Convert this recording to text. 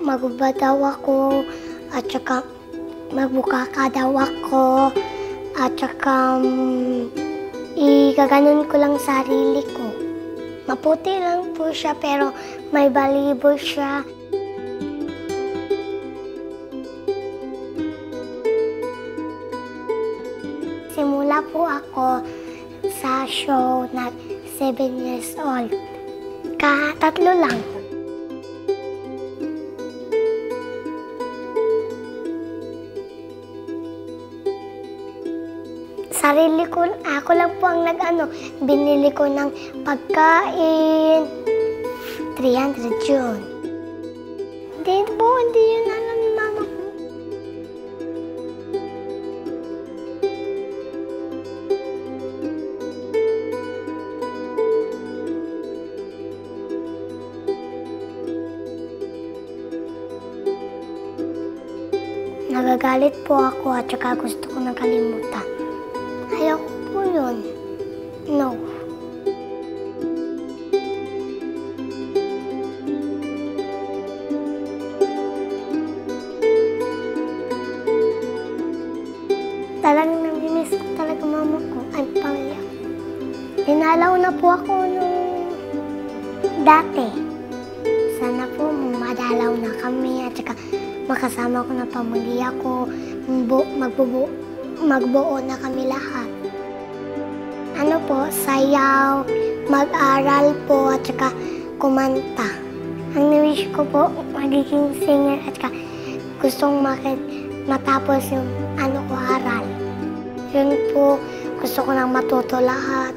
Magubad daw ako, at saka magbukaka daw ako, at saka igaganon ko lang sarili ko. Maputi lang po siya pero may balibo siya. Simula po ako sa show na 7 years old. Tatlo lang. Sarili ko, ako lang po ang binili ko ng pagkain. 300 yun. Hindi yun alam ni mama ko. Nagagalit po ako at saka gusto ko nang kalimutan. Ayoko po yun. No. Talagang namimiss ko talaga mama ko. Ay, pamilya ko. Dinalaw na po ako nung dati. Sana po madalaw na kami at saka makasama ko na pamilya ko. Magbuo na kami lahat. Sayaw, mag-aral po at saka kumanta. Ang na-wish ko po, magiging singer at saka gustong matapos yung aral. Yun po, gusto ko nang matuto lahat.